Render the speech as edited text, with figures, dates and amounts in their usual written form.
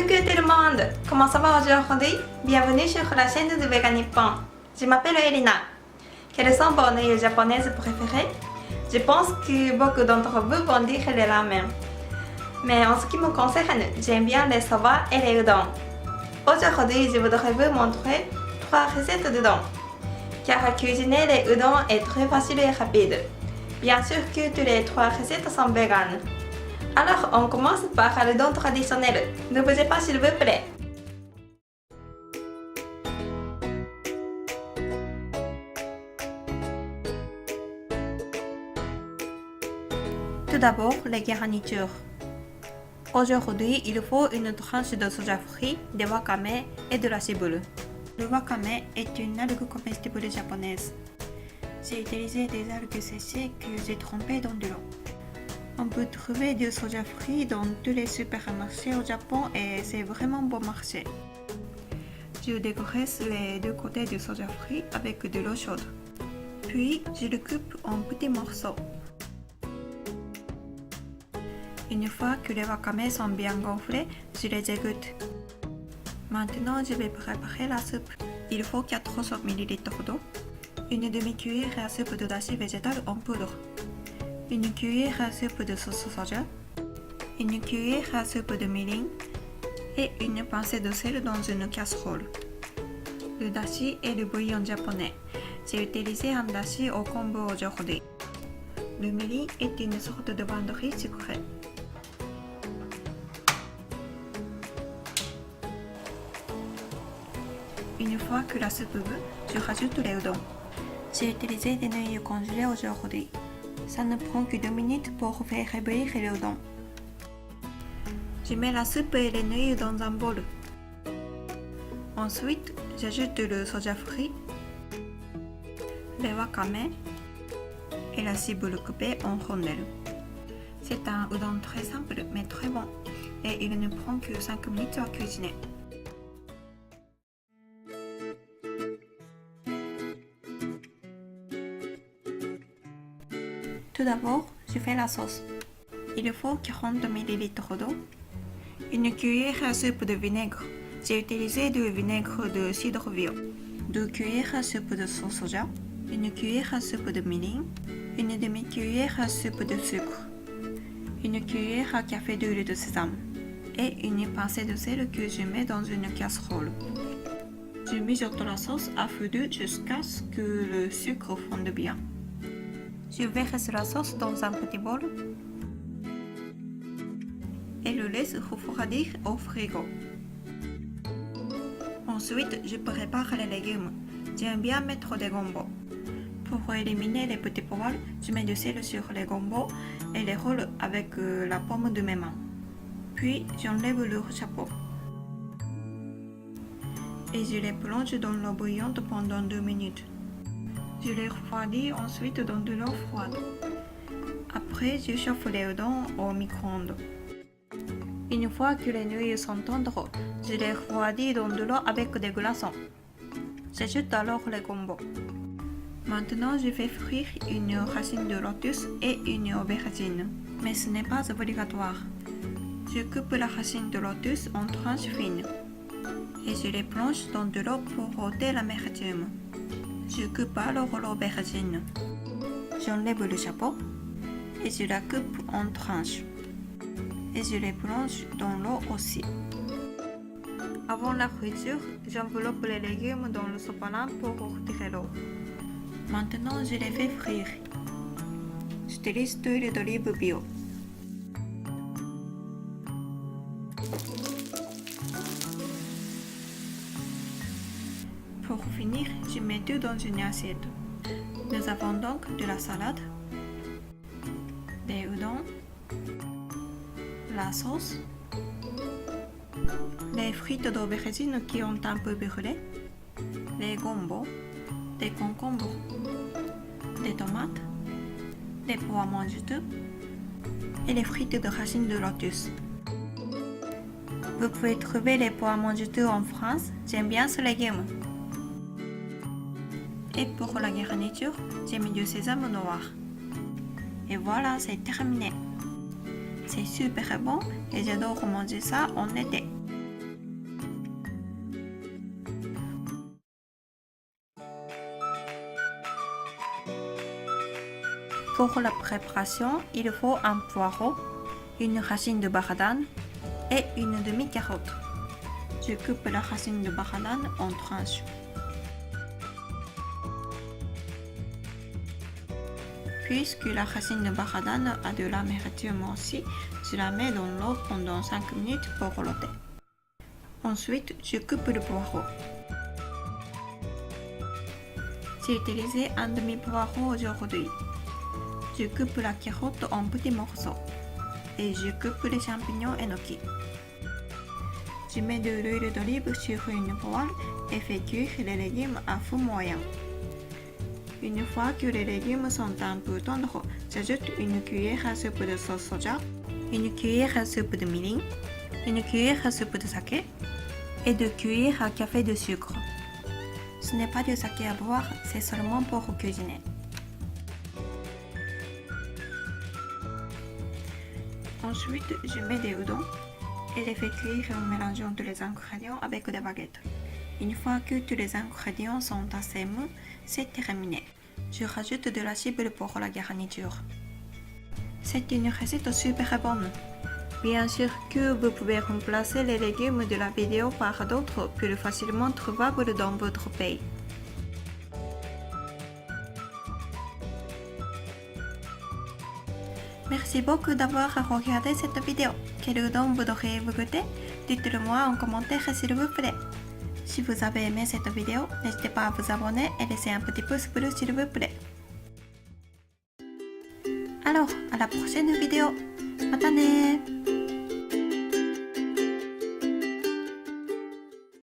Coucou tout le monde, comment ça va aujourd'hui? Bienvenue sur la chaîne de Vega Nippon. Je m'appelle Elina. Quelles sont vos nouilles japonaises préférées? Je pense que beaucoup d'entre vous vont dire les ramen. Mais en ce qui me concerne, j'aime bien les soba et les udon. Aujourd'hui, je voudrais vous montrer 3 recettes d'udon. Car cuisiner les udon est très facile et rapide. Bien sûr que toutes les 3 recettes sont véganes. Alors, on commence par l'udon traditionnel. Ne bougez pas s'il vous plaît. Tout d'abord, les garnitures. Aujourd'hui, il faut une tranche de soja frit, de wakame et de la ciboule. Le wakame est une algue comestible japonaise. J'ai utilisé des algues séchées que j'ai trempées dans de l'eau. On peut trouver du soja frit dans tous les supermarchés au Japon et c'est vraiment bon marché. Je dégraisse les deux côtés du soja frit avec de l'eau chaude. Puis, je le coupe en petits morceaux. Une fois que les wakame sont bien gonflés, je les égoutte. Maintenant, je vais préparer la soupe. Il faut 400 ml d'eau, une demi-cuillère à soupe de dashi végétal en poudre, une cuillère à soupe de sauce soja, une cuillère à soupe de mirin et une pincée de sel dans une casserole. Le dashi est le bouillon japonais. J'ai utilisé un dashi au kombu aujourd'hui. Le mirin est une sorte de banderie sucrée. Une fois que la soupe bout, je rajoute les udon. J'ai utilisé des nouilles congelées aujourd'hui. Ça ne prend que 2 minutes pour faire ébouillir les udon. Je mets la soupe et les nouilles dans un bol. Ensuite, j'ajoute le soja frit, les wakame et la ciboule coupée en rondelles. C'est un udon très simple mais très bon et il ne prend que 5 minutes à cuisiner. Tout d'abord, je fais la sauce. Il faut 40 ml d'eau, une cuillère à soupe de vinaigre. J'ai utilisé du vinaigre de cidre bio, 2 cuillères à soupe de sauce soja, une cuillère à soupe de mirin, une demi-cuillère à soupe de sucre, une cuillère à café d'huile de sésame et une pincée de sel que je mets dans une casserole. Je mijote la sauce à feu doux jusqu'à ce que le sucre fonde bien. Je verse la sauce dans un petit bol et le laisse refroidir au frigo. Ensuite, je prépare les légumes. J'aime bien mettre des gombo. Pour éliminer les petits poils, je mets du sel sur les gombo et les roule avec la paume de mes mains. Puis, j'enlève leur chapeau. Et je les plonge dans l'eau bouillante pendant 2 minutes. Je les refroidis ensuite dans de l'eau froide. Après, je chauffe les udon au micro-ondes. Une fois que les nouilles sont tendres, je les refroidis dans de l'eau avec des glaçons. J'ajoute alors les gombo. Maintenant, je fais frire une racine de lotus et une aubergine. Mais ce n'est pas obligatoire. Je coupe la racine de lotus en tranches fines. Et je les plonge dans de l'eau pour ôter l'amertume. Je coupe alors l'aubergine. J'enlève le chapeau et je la coupe en tranches. Et je les plonge dans l'eau aussi. Avant la cuisson, j'enveloppe les légumes dans le sopalin pour retirer l'eau. Maintenant, je les fais frire. J'utilise de l'huile d'olive bio. Pour finir, je mets tout dans une assiette. Nous avons donc de la salade, des udon, la sauce, les frites d'aubergine qui ont un peu brûlé, les gombo, des concombres, des tomates, des poivrons juteux et les frites de racines de lotus. Vous pouvez trouver les poivrons juteux en France, j'aime bien ce légume. Et pour la garniture, j'ai mis du sésame noir. Et voilà, c'est terminé. C'est super bon et j'adore manger ça en été. Pour la préparation, il faut un poireau, une racine de baradane et une demi-carotte. Je coupe la racine de baradane en tranches. Puisque la racine de baradane a de l'amertume aussi, je la mets dans l'eau pendant 5 minutes pour rouloter. Ensuite, je coupe le poireau. J'ai utilisé un demi-poireau aujourd'hui. Je coupe la carotte en petits morceaux et je coupe les champignons enoki. Je mets de l'huile d'olive sur une poêle et fais cuire les légumes à feu moyen. Une fois que les légumes sont un peu tendres, j'ajoute une cuillère à soupe de sauce soja, une cuillère à soupe de mirin, une cuillère à soupe de saké et 2 cuillères à café de sucre. Ce n'est pas du saké à boire, c'est seulement pour cuisiner. Ensuite, je mets des udon et les fais cuire en mélangeant tous les ingrédients avec des baguettes. Une fois que tous les ingrédients sont assez mous, c'est terminé. Je rajoute de la ciboule pour la garniture. C'est une recette super bonne. Bien sûr que vous pouvez remplacer les légumes de la vidéo par d'autres plus facilement trouvables dans votre pays. Merci beaucoup d'avoir regardé cette vidéo. Quel udon voudriez-vous goûter? Dites-le moi en commentaire s'il vous plaît. Si vous avez aimé cette vidéo, n'hésitez pas à vous abonner et laisser un petit pouce bleu s'il vous plaît. Alors, à la prochaine vidéo. またね。